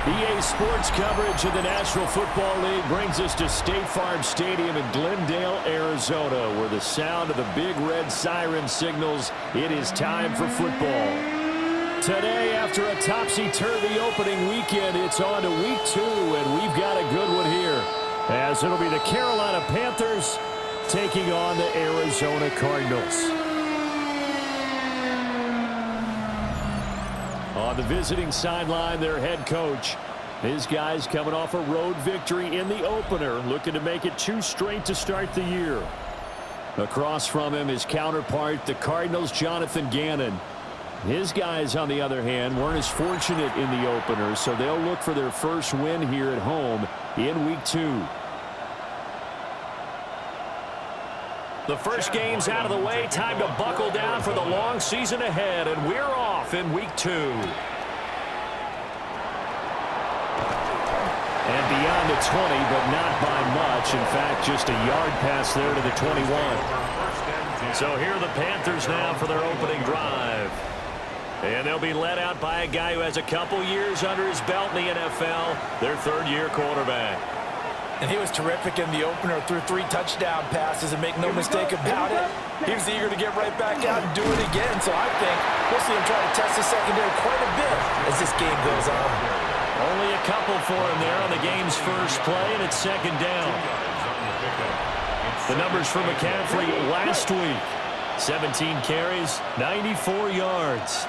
EA Sports coverage of the National Football League brings us to State Farm Stadium in Glendale, Arizona, where the sound of the big red siren signals it is time for football. Today, after a topsy-turvy opening weekend, it's on to week 2, and we've got a good one here, as it'll be the Carolina Panthers taking on the Arizona Cardinals. On the visiting sideline, their head coach. His guys coming off a road victory in the opener, looking to make it 2 straight to start the year. Across from him, his counterpart, the Cardinals' Jonathan Gannon. His guys, on the other hand, weren't as fortunate in the opener, so they'll look for their first win here at home in week 2. The first game's out of the way. Time to buckle down for the long season ahead, and we're off in week 2. And beyond the 20, but not by much. In fact, just a yard pass there to the 21. So here are the Panthers now for their opening drive. And they'll be led out by a guy who has a couple years under his belt in the NFL, their third-year quarterback. And he was terrific in the opener, threw 3 touchdown passes, and make no mistake about it, he was eager to get right back out and do it again. So I think we'll see him try to test the secondary quite a bit as this game goes on. Only a couple for him there on the game's first play, and it's second down. The numbers for McCaffrey last week: 17 carries, 94 yards.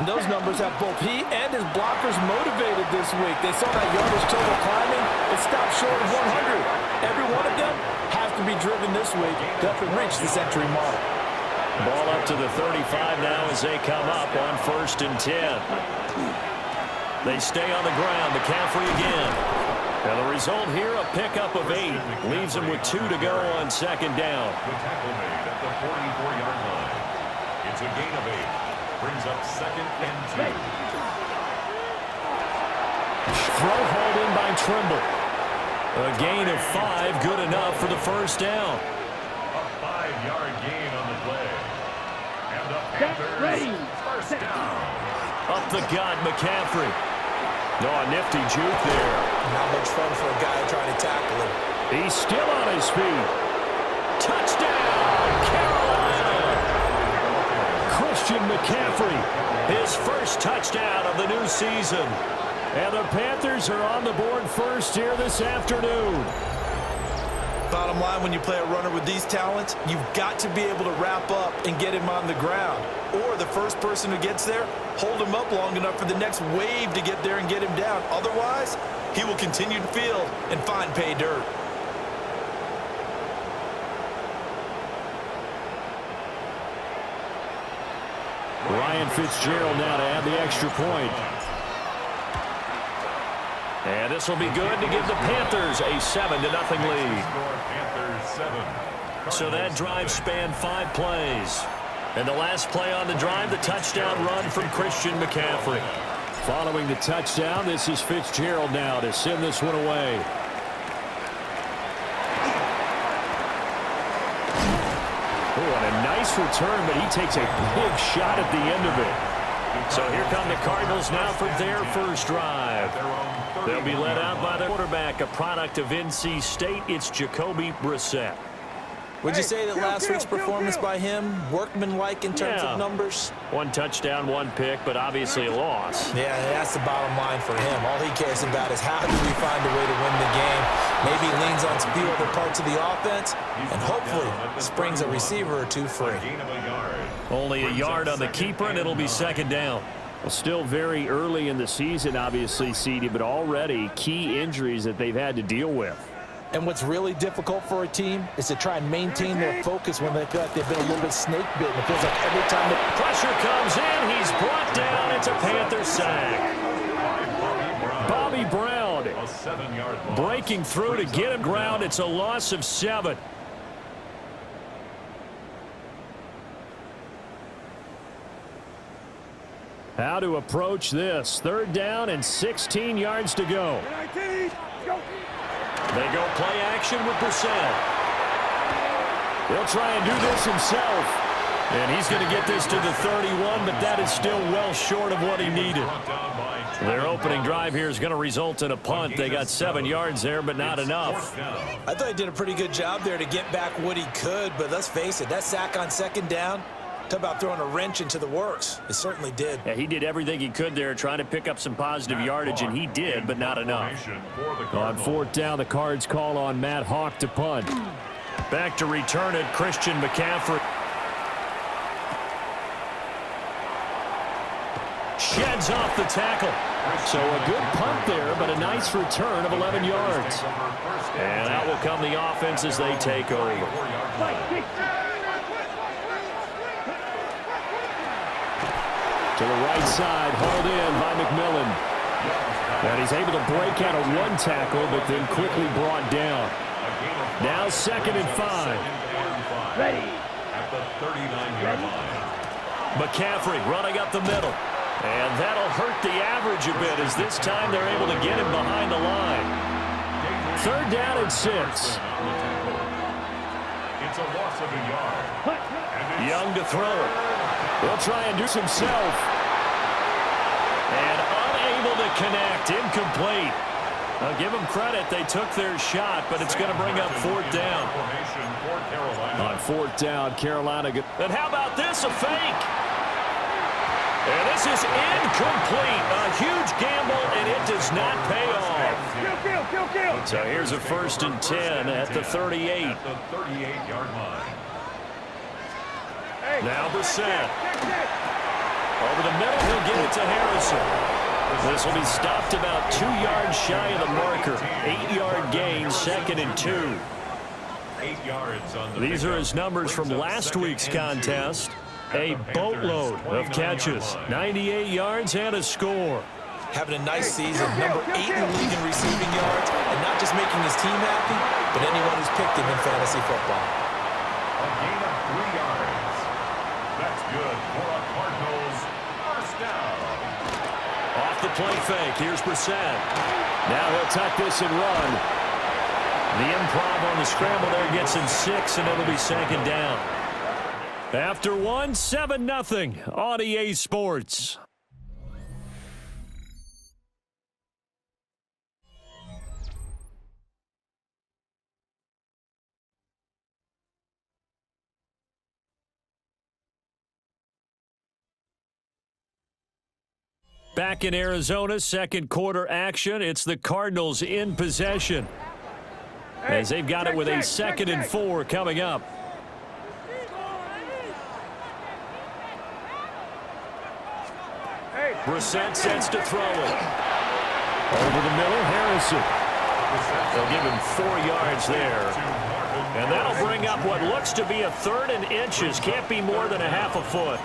And those numbers have both he and his blockers motivated this week. They saw that yardage total climbing. It stopped short of 100. Every one of them has to be driven this week to help it reach the century mark. Ball up to the 35 now as they come up on 1st and 10. They stay on the ground. McCaffrey again. Now the result here, a pickup of 8. Leaves them with 2 to go on second down. The tackle made at the 44-yard line. It's a gain of 8. Brings up 2nd and 2. Throw hauled in by Trimble. A gain of 5, good enough for the first down. A 5-yard gain on the play. And the Panthers first down. Up the gut, McCaffrey. No, a nifty juke there. Not much fun for a guy trying to tackle him. He's still on his feet. Touchdown, Carolina! Christian McCaffrey, his first touchdown of the new season. And the Panthers are on the board first here this afternoon. Bottom line, when you play a runner with these talents, you've got to be able to wrap up and get him on the ground. Or the first person who gets there, hold him up long enough for the next wave to get there and get him down. Otherwise, he will continue to field and find pay dirt. Ryan Fitzgerald now to add the extra point. And this will be good to give the Panthers a 7-0 lead. So that drive spanned 5 plays. And the last play on the drive, the touchdown run from Christian McCaffrey. Following the touchdown, this is Fitzgerald now to send this one away. Oh, and a nice return, but he takes a big shot at the end of it. So here come the Cardinals now for their first drive. They'll be led out by their quarterback, a product of NC State. It's Jacoby Brissett. Would you say that last week's performance by him, workmanlike in terms of numbers? 1 touchdown, 1 pick, but obviously a loss. Yeah, that's the bottom line for him. All he cares about is how do we find a way to win the game. Maybe he leans on a few other parts of the offense, and hopefully springs a receiver or 2 free. Only a yard on the keeper, and it'll be second down. Well, still very early in the season, obviously, CD, but already key injuries that they've had to deal with. And what's really difficult for a team is to try and maintain their focus when they feel like they've been a little bit snake bitten. It feels like every time the pressure comes in, he's brought down. It's a Panther sack. Bobby Brown breaking through to get him ground. It's a loss of 7. How to approach this. 3rd down and 16 yards to go. They go play action with Brissett. He'll try and do this himself. And he's going to get this to the 31, but that is still well short of what he needed. They're open. opening drive here is going to result in a punt. They got 7 yards there, but not enough. I thought he did a pretty good job there to get back what he could, but let's face it, that sack on second down, talk about throwing a wrench into the works. It certainly did. Yeah, he did everything he could there trying to pick up some positive yardage, and he did, but not enough. On fourth down, the Cards call on Matt Hawk to punt. Back to return it, Christian McCaffrey. Sheds off the tackle. So a good punt there, but a nice return of 11 yards. And out will come the offense as they take over. To the right side, hauled in by McMillan. And he's able to break out of one tackle, but then quickly brought down. Now 2nd and 5. Ready. At the 39-yard line. McCaffrey running up the middle. And that'll hurt the average a bit as this time they're able to get him behind the line. 3rd down and 6. It's a loss of a yard. Young to throw it. He'll try and do it himself. And unable to connect. Incomplete. I'll give them credit. They took their shot, but it's going to bring up 4th down. On 4th down, Carolina. And how about this? A fake. And this is incomplete. A huge gamble, and it does not pay off. So here's a 1st and 10 at the 38. At the 38-yard line. Now Brissett. Over the middle, he'll get it to Harrison. This will be stopped about 2 yards shy of the marker. 8-yard gain, 2nd and 2. 8 yards on the These are his numbers from last week's contest. A boatload of catches, 98 yards and a score. Having a nice season, number 8 in the league in receiving yards, and not just making his team happy, but anyone who's picked him in fantasy football. A gain of 3 yards. That's good for a Cardinals first down. Off the play fake, here's Brissett. Now he'll tuck this and run. The improv on the scramble there gets him 6, and it'll be 2nd down. After 1, 7-0 on EA Sports. Back in Arizona, 2nd quarter action. It's the Cardinals in possession, as they've got it with a 2nd and 4 coming up. Brissett sets to throw it. Over the middle, Harrison. They'll give him 4 yards there. And that'll bring up what looks to be a 3rd and inches. Can't be more than a half a foot.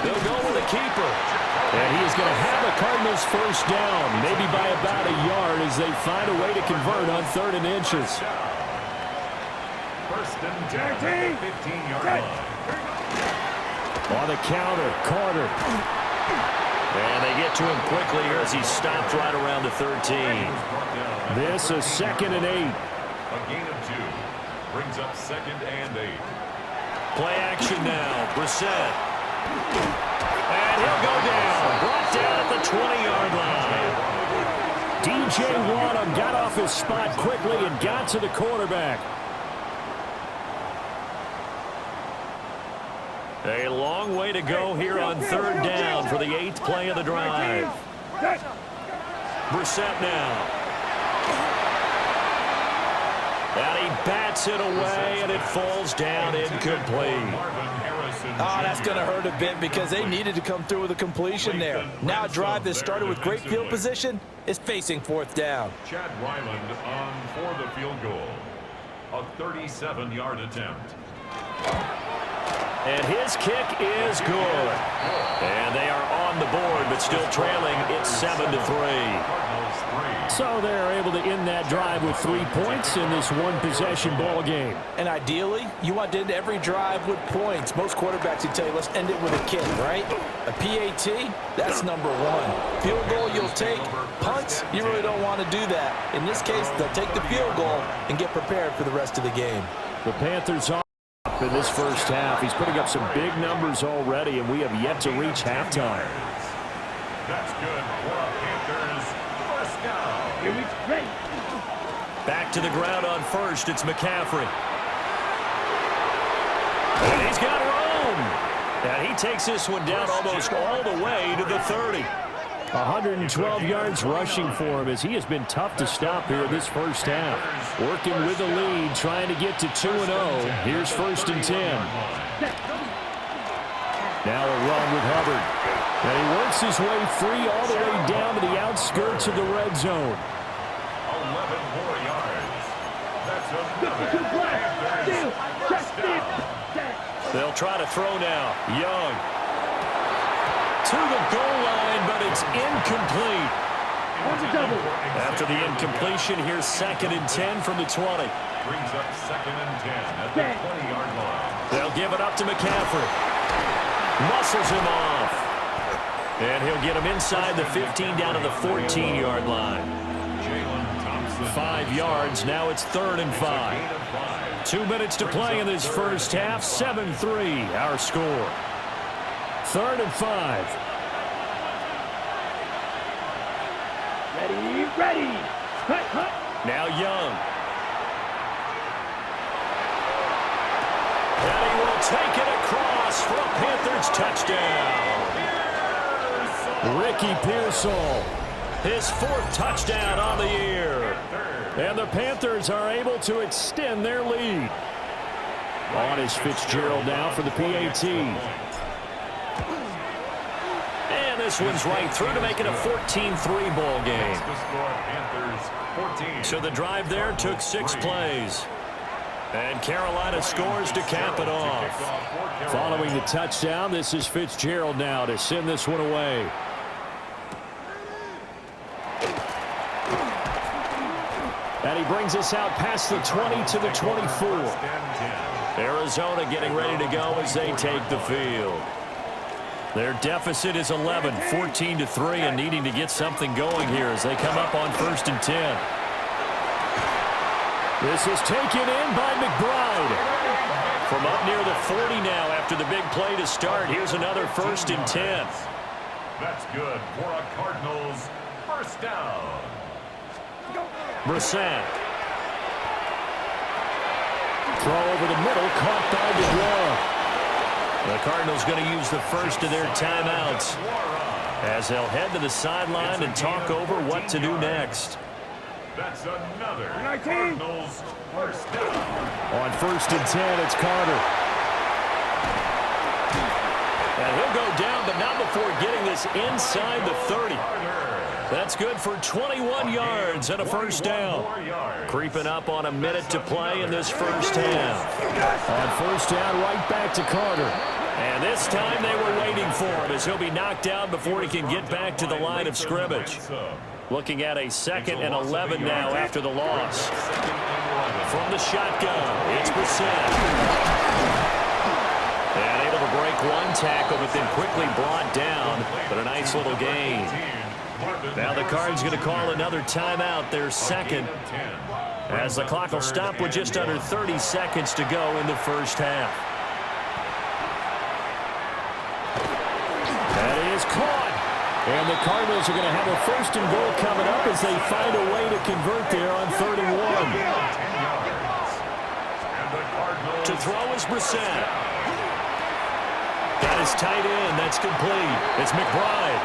They'll go with the keeper. And he is going to have the Cardinals first down, maybe by about a yard as they find a way to convert on 3rd and inches. First and 10 at the 15-yard line. On the counter, Carter. And they get to him quickly here as he stopped right around the 13. This is 2nd and 8. A gain of 2 brings up 2nd and 8. Play action now. Brissett. And he'll go down. Brought down at the 20-yard line. DJ Waddle got off his spot quickly and got to the quarterback. A long way to go here on 3rd down for the 8th play of the drive. Brissett now. And he bats it away, and it falls down incomplete. Oh, that's going to hurt a bit because they needed to come through with a completion there. Now a drive that started with great field position is facing 4th down. Chad Ryland on for the field goal. A 37-yard attempt. And his kick is good. And they are on the board, but still trailing. It's 7-3. So they're able to end that drive with 3 points in this one-possession ball game. And ideally, you want to end every drive with points. Most quarterbacks would tell you, let's end it with a kick, right? A PAT, that's number 1. Field goal you'll take. Punts, you really don't want to do that. In this case, they'll take the field goal and get prepared for the rest of the game. The Panthers are up in this first half. He's putting up some big numbers already, and we have yet to reach halftime. That's good for a Panthers first down. Here we ready. Back to the ground on first. It's McCaffrey. And he's got room. And he takes this one down almost all the way to the 30. 112 yards rushing for him as he has been tough to stop here in this first half. Working with the lead, trying to get to 2-0. Here's 1st and 10. Now a run with Hubbard. And he works his way free all the way down to the outskirts of the red zone. 11 more yards. That's another Panthers first down. They'll try to throw now. Young. To the goal line, but it's incomplete. After the incompletion, here's 2nd and 10 from the 20. Brings up 2nd and 10 at the 20-yard line. They'll give it up to McCaffrey. Muscles him off. And he'll get him inside the 15 down to the 14-yard line. 5 yards. Now it's 3rd and 5. 2 minutes to play in this first half. 7-3 our score. 3rd and 5. Ready. Hut. Now Young. And he will take it across for a Panthers touchdown. Ricky Pearsall, his 4th touchdown on the year. And the Panthers are able to extend their lead. On is Fitzgerald now for the PAT. And this one's right through to make it a 14-3 ball game. So the drive there took 6 plays. And Carolina scores to cap it off. Following the touchdown, this is Fitzgerald now to send this one away. And he brings us out past the 20 to the 24. Arizona getting ready to go as they take the field. Their deficit is 11, 14-3, and needing to get something going here as they come up on 1st and 10. This is taken in by McBride. From up near the 40 now after the big play to start. Here's another 1st and 10. That's good for a Cardinals first down. Brissett. Throw over the middle, caught by DeGuara. The Cardinals going to use the first of their timeouts as they'll head to the sideline and talk over what to do next. That's another Cardinals first down. On 1st and 10, it's Carter. And he'll go down, but not before getting this inside the 30. That's good for 21 yards and a first down. Creeping up on a minute to play in this first half. On 1st down, right back to Carter. And this time they were waiting for him as he'll be knocked down before he can get back to the line of scrimmage. Looking at a 2nd and 11 now after the loss. From the shotgun, it's Brissett. And able to break one tackle, but then quickly brought down. But a nice little gain. Now the Cards going to call another timeout, their 2nd. As the clock will stop with just under 30 seconds to go in the first half. That is caught. And the Cardinals are going to have a 1st and goal coming up as they find a way to convert there on 3rd and 1. To throw is Brissett. That is tight end. That's complete. It's McBride.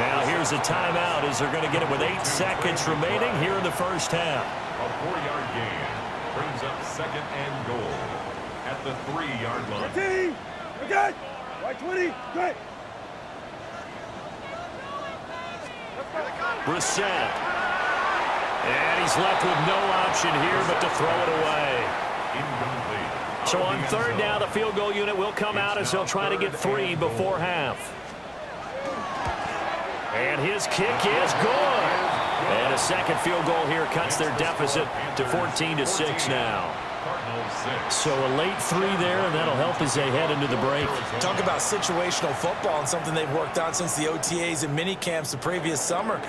Now here's a timeout as they're going to get it with 8 seconds remaining here in the first half. A 4-yard gain brings up 2nd and goal at the 3-yard line. Team, okay. Right 20, great. Brissett. And he's left with no option here but to throw it away. Incomplete. So on 3rd down, the field goal unit will come out as they'll try to get 3 before half. And his kick is good. And a 2nd field goal here cuts their deficit to 14-6 now. So a late 3 there, and that'll help as they head into the break. Talk about situational football and something they've worked on since the OTAs and mini camps the previous summer.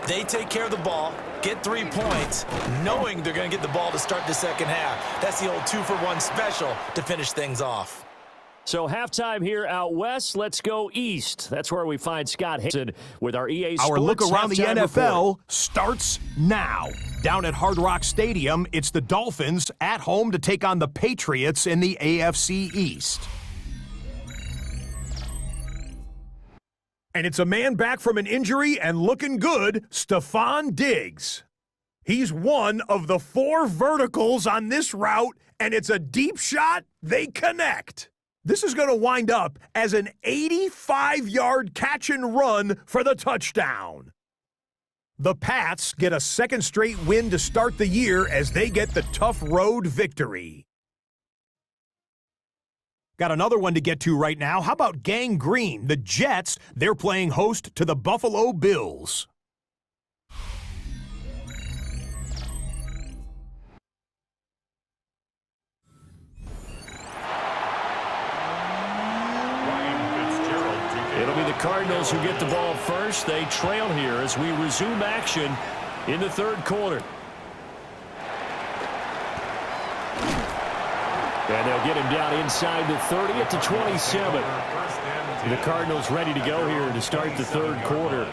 They take care of the ball, get 3 points, knowing they're going to get the ball to start the second half. That's the old 2-for-1 special to finish things off. So halftime here out west. Let's go east. That's where we find Scott Hanson with our EA Sports. Our look around the halftime NFL report. starts now. Down at Hard Rock Stadium, it's the Dolphins at home to take on the Patriots in the AFC East. And it's a man back from an injury and looking good, Stephon Diggs. He's one of the 4 verticals on this route, and it's a deep shot. They connect. This is going to wind up as an 85-yard catch and run for the touchdown. The Pats get a second straight win to start the year as they get the tough road victory. Got another one to get to right now. How about Gang Green? The Jets, they're playing host to the Buffalo Bills. It'll be the Cardinals who get the ball first. They trail here as we resume action in the third quarter. And they'll get him down inside the 30 at the 27. The Cardinals ready to go here to start the third quarter.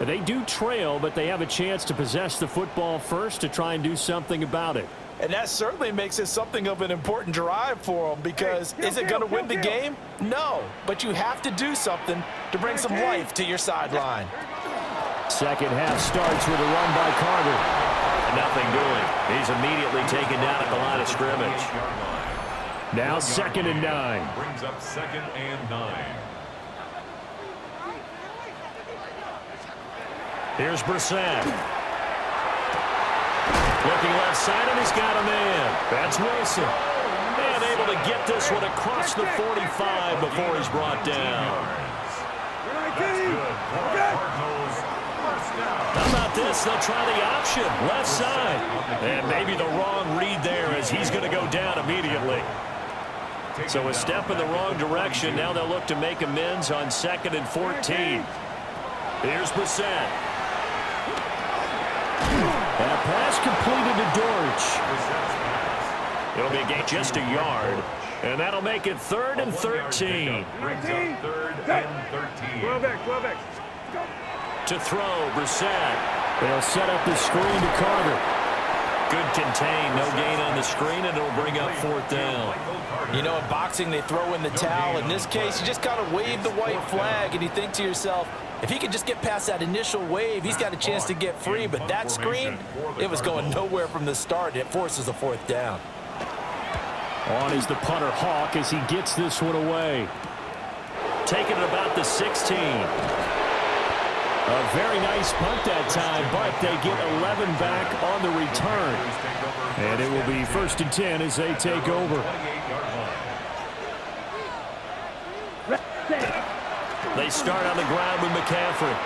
They do trail, but they have a chance to possess the football first to try and do something about it. And that certainly makes it something of an important drive for them because is it going to win the game? No, but you have to do something to bring some life to your sideline. Second half starts with a run by Carter. Nothing doing. He's immediately taken down at the line of scrimmage. Now 2nd and 9. Brings up 2nd and 9. Here's Brissett. Looking left side, and he's got a man. That's Wilson. And able to get this one across the 45 before he's brought down. How about this? They'll try the option, left side. And maybe the wrong read there as he's going to go down immediately. So a step in the wrong direction. Now they'll look to make amends on 2nd and 14. Here's Brissett. And a pass completed to Dortch. It'll be a gain just a yard. And that'll make it 3rd and 13. Brings up 3rd and 13. 12X. To throw, Brissett. They'll set up the screen to Carter. Good contain, no gain on the screen, and it'll bring up 4th down. You know, in boxing, they throw in the towel. In this case, you just kind of wave the white flag, and you think to yourself, if he could just get past that initial wave, he's got a chance to get free. But that screen, it was going nowhere from the start. It forces a 4th down. On is the punter Hawk as he gets this one away. Taking it about the 16. A very nice punt that time, but they get 11 back on the return. And it will be 1st and 10 as they take over. They start on the ground with McCaffrey.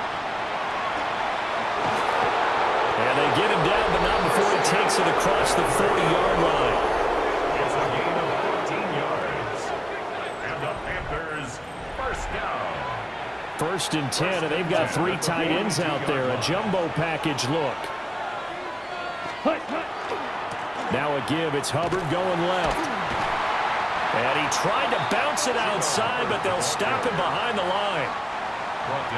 And they get him down, but not before he takes it across the 40-yard line. It's a gain of 14 yards. And the Panthers, 1st down. 1st and 10, and they've got 3 tight ends out there. A jumbo package look. Now a give. It's Hubbard going left. And he tried to bounce it outside, but they'll stop him behind the line.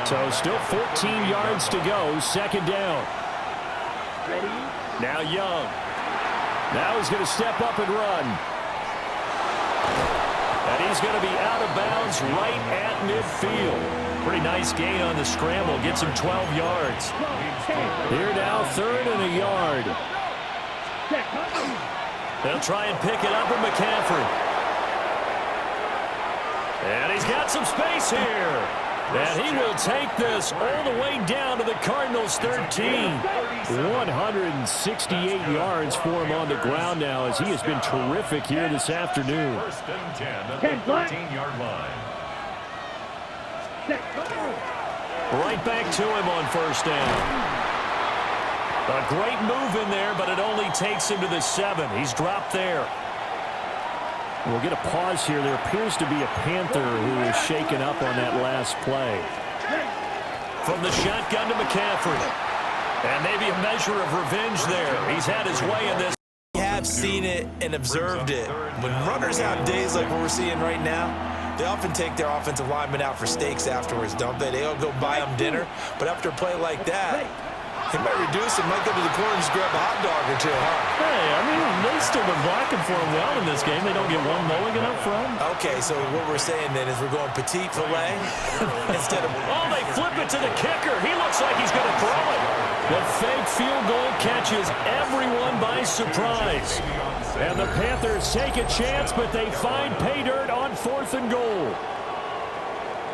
So still 14 yards to go. 2nd down. Now Young. Now he's going to step up and run. And he's going to be out of bounds right at midfield. Pretty nice gain on the scramble. Gets him 12 yards. Here now, 3rd and a yard. They'll try and pick it up with McCaffrey. And he's got some space here. And he will take this all the way down to the Cardinals' 13. 168 yards for him on the ground now as he has been terrific here this afternoon. 1st and 10 at the 13-yard line. Right back to him on 1st down. A great move in there, but it only takes him to the 7. He's dropped there. We'll get a pause here. There appears to be a Panther who is shaken up on that last play. From the shotgun to McCaffrey. And maybe a measure of revenge there. He's had his way in this. We have I've seen it and observed it. When runners have days like what we're seeing right now, they often take their offensive linemen out for steaks afterwards, don't they? They'll go buy them dinner. But after a play like that, he might reduce it, might go to the corner and just grab a hot dog or two, huh? Hey, I mean, they've still been blocking for him well in this game. They don't get one mulligan up front. Okay, so what we're saying then is we're going petite filet instead of... Oh, they flip it to the kicker. He looks like he's going to throw it. The fake field goal catches everyone by surprise. And the Panthers take a chance, but they find pay dirt on 4th and goal.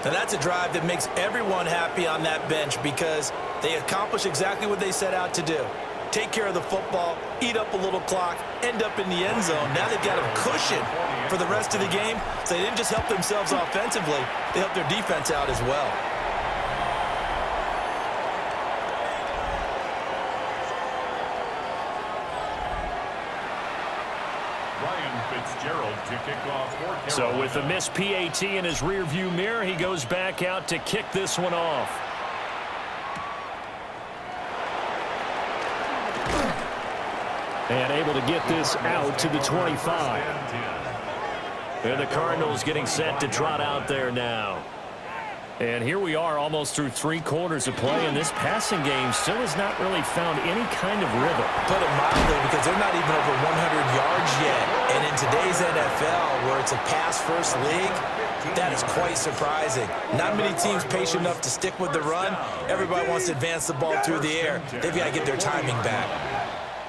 Now that's a drive that makes everyone happy on that bench because they accomplish exactly what they set out to do. Take care of the football, eat up a little clock, end up in the end zone. Now they've got a cushion for the rest of the game. So they didn't just help themselves offensively, they helped their defense out as well. To kick off for so with a missed PAT in his rearview mirror, he goes back out to kick this one off. And able to get this out to the 25. And the Cardinals getting set to trot out there now. And here we are almost through 3 quarters of play, and this passing game still has not really found any kind of rhythm. Put it mildly, because they're not even over 100 yards yet. And in today's NFL, where it's a pass-first league, that is quite surprising. Not many teams patient enough to stick with the run. Everybody wants to advance the ball through the air. They've got to get their timing back.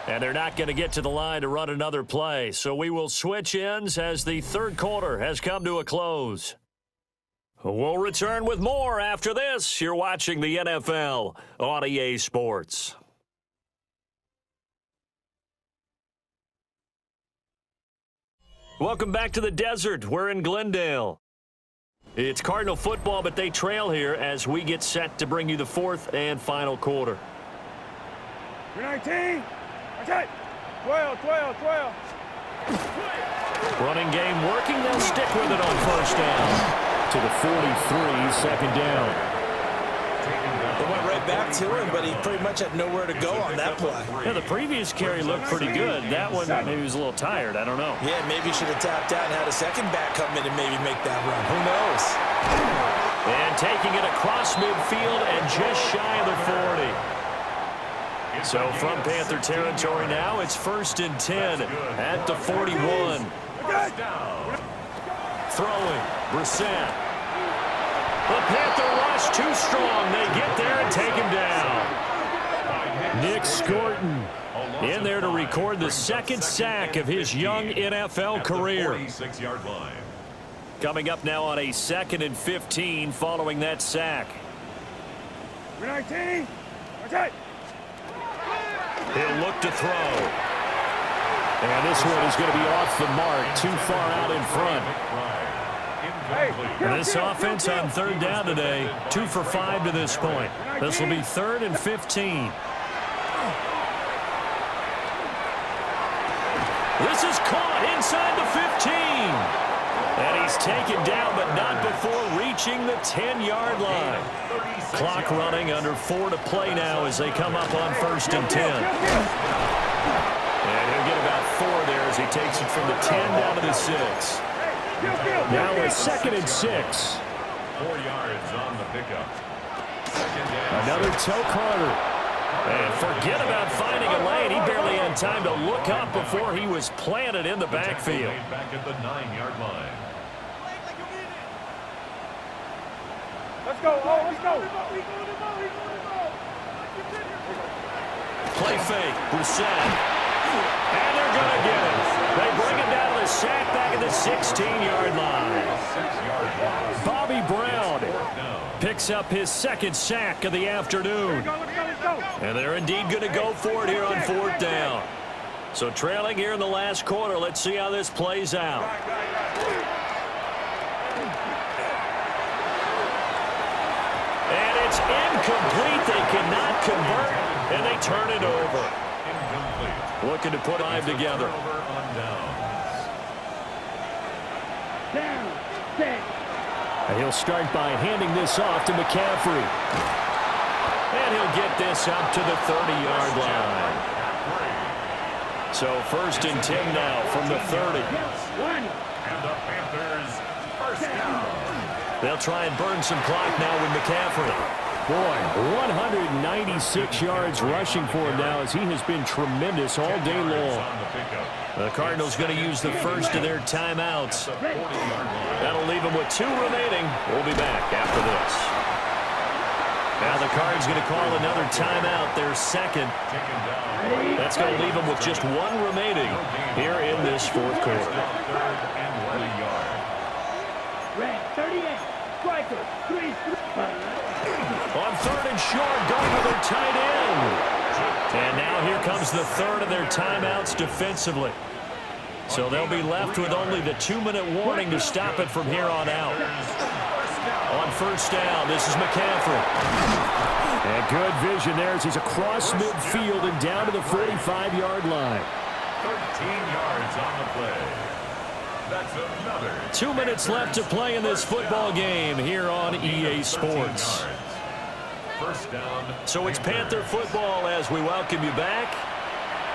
And they're not going to get to the line to run another play. So we will switch ends as the 3rd quarter has come to a close. We'll return with more after this. You're watching the NFL on EA Sports. Welcome back to the desert. We're in Glendale. It's Cardinal football, but they trail here as we get set to bring you the 4th and final quarter. 19. Okay. 12. Running game working. They'll stick with it on 1st down. To the 43, 2nd down. They went right back to him, but he pretty much had nowhere to go on that play. Yeah, the previous carry looked pretty good. That one, maybe he was a little tired. I don't know. Yeah, maybe he should have tapped out and had a second back come in and maybe make that run. Who knows? And taking it across midfield and just shy of the 40. So from Panther territory now, it's 1st and 10 at the 41. Throwing, Brissett. The Panther rush too strong. They get there and take him down. Nick Scorton in there to record the 2nd sack of his young NFL career. Coming up now on a 2nd and 15 following that sack. 19. Okay. He'll look to throw. And this one is going to be off the mark, too far out in front. And this offense on 3rd down today, 2 for 5 to this point. This will be 3rd and 15. This is caught inside the 15. And he's taken down, but not before reaching the 10-yard line. Clock running, under 4 to play now as they come up on 1st and 10. And he'll get about 4 there as he takes it from the 10 down to the 6. Now a 2nd and 6. 4 yards on the pickup. Another toe Carter. And forget about finding a lane. He barely had time to look up before he was planted in the backfield. Back at the 9-yard line. Let's go. Oh, let's go. Play fake. Brissett. And they're going to get it. They bring it down to the sack back at the 16-yard line. Bobby Brown picks up his 2nd sack of the afternoon. And they're indeed going to go for it here on 4th down. So trailing here in the last quarter. Let's see how this plays out. And it's incomplete. They cannot convert, and they turn it over. Looking to put 5 together. And he'll start by handing this off to McCaffrey. And he'll get this up to the 30-yard line. So 1st and 10 now from the 30. And the Panthers, first down. They'll try and burn some clock now with McCaffrey. Boy, 196 yards rushing for him now as he has been tremendous all day long. The Cardinals going to use the first of their timeouts. That'll leave them with 2 remaining. We'll be back after this. Now the Cards going to call another timeout, their second. That's going to leave them with just 1 remaining here in this 4th quarter. Red 38, striker, 3. On 3rd and short, going to their tight end. And now here comes the 3rd of their timeouts defensively. So they'll be left with only the 2-minute warning to stop it from here on out. On 1st down, this is McCaffrey. And good vision there as he's across midfield and down to the 45-yard line. 13 yards on the play. That's another. 2 minutes left to play in this football game here on EA Sports. First down. So it's Panther football as we welcome you back.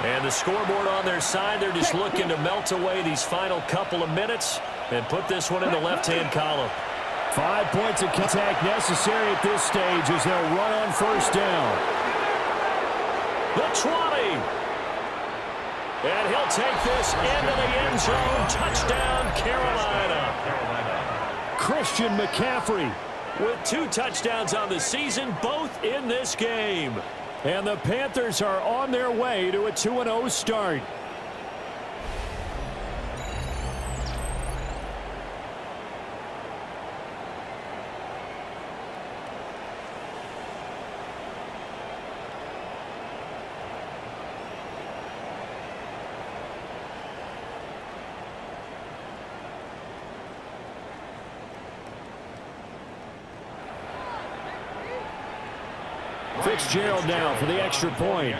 And the scoreboard on their side, they're just looking to melt away these final couple of minutes and put this one in the left-hand column. 5 points of contact necessary at this stage as they'll run on 1st down. The 20. And he'll take this into the end zone. Touchdown, Carolina. Christian McCaffrey with 2 touchdowns on the season, both in this game. And the Panthers are on their way to a 2-0 start. Fitzgerald now for the extra point.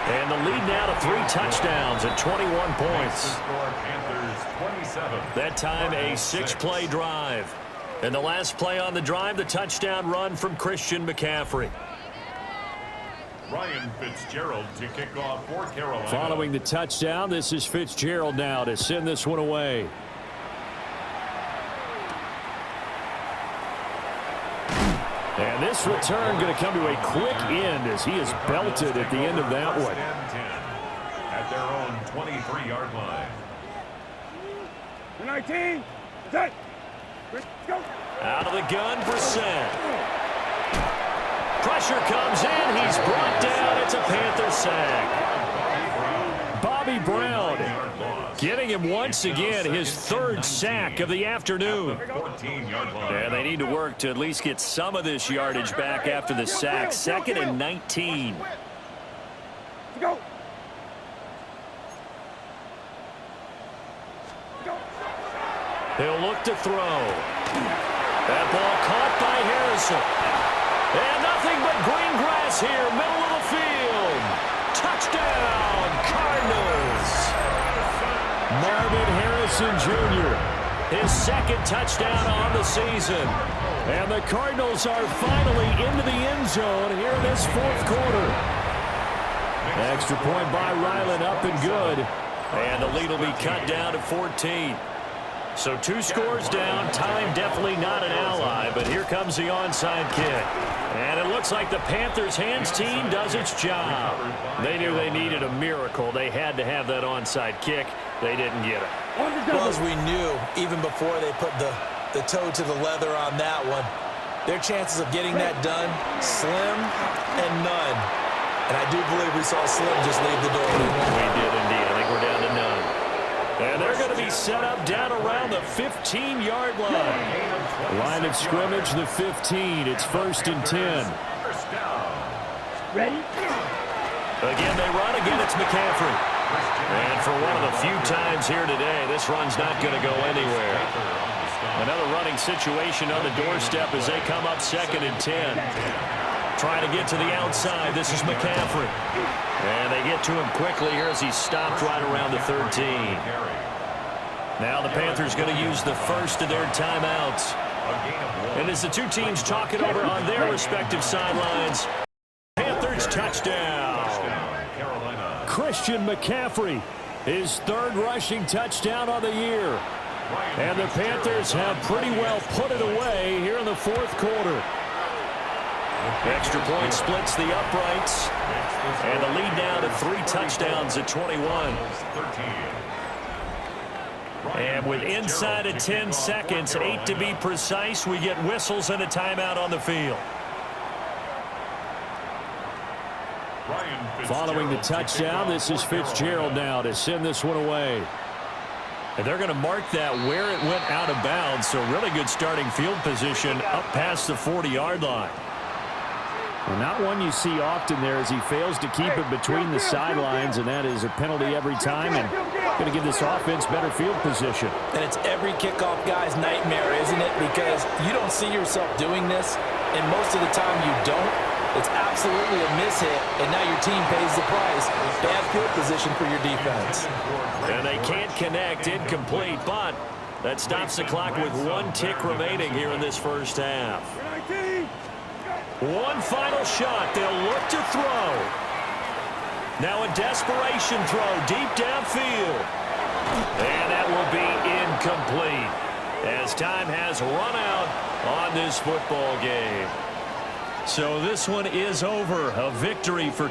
And the lead now to 3 touchdowns at 21 points. That time a 6-play drive. And the last play on the drive, the touchdown run from Christian McCaffrey. Ryan Fitzgerald to kick off for Carolina. Following the touchdown, this is Fitzgerald now to send this one away. And this return going to come to a quick end as he is belted at the end of that one. At their own 23-yard line. 19, set, let's go. Out of the gun, Brissett. Pressure comes in. He's brought down. It's a Panther sack. Bobby Brown getting him once again his 3rd sack of the afternoon. And they need to work to at least get some of this yardage back after the sack. 2nd and 19. Go. He'll look to throw. That ball caught by Harrison. And nothing but green grass here, middle of the field. Touchdown, Cardinals. Marvin Harrison Jr., his 2nd touchdown on the season. And the Cardinals are finally into the end zone here in this 4th quarter. Extra point by Ryland, up and good. And the lead will be cut down to 14. So 2 scores down, time definitely not an ally, but here comes the onside kick. And it looks like the Panthers' hands team does its job. They knew they needed a miracle. They had to have that onside kick. They didn't get it. Well, as we knew, even before they put the toe to the leather on that one, their chances of getting that done, slim and none. And I do believe we saw Slim just leave the door. We did indeed. I think we're down to none. And they're going to be set up down around the 15-yard line. Line of scrimmage, the 15. It's 1st and 10. Ready? Again, they run. Again, it's McCaffrey. And for one of the few times here today, this run's not going to go anywhere. Another running situation on the doorstep as they come up 2nd and 10. Trying to get to the outside. This is McCaffrey. And they get to him quickly here as he's stopped right around the 13. Now the Panthers going to use the first of their timeouts. And as the 2 teams talk it over on their respective sidelines, Panthers touchdown. Christian McCaffrey, his third rushing touchdown of the year. And the Panthers have pretty well put it away here in the fourth quarter. Extra point splits the uprights. And the lead now to 3 touchdowns at 21. And with inside of 10 seconds, 8 to be precise, we get whistles and a timeout on the field. Following the touchdown, this is Fitzgerald now to send this one away. And they're going to mark that where it went out of bounds, so really good starting field position up past the 40-yard line. Well, not one you see often there as he fails to keep it between the sidelines, and that is a penalty every time, and going to give this offense better field position. And it's every kickoff guy's nightmare, isn't it? Because you don't see yourself doing this, and most of the time you don't. It's absolutely a mishit, and now your team pays the price. Bad field position for your defense. And they can't connect, incomplete, but that stops the clock with 1 tick remaining here in this first half. One final shot. They'll look to throw. Now a desperation throw deep downfield. And that will be incomplete as time has run out on this football game. So this one is over. A victory for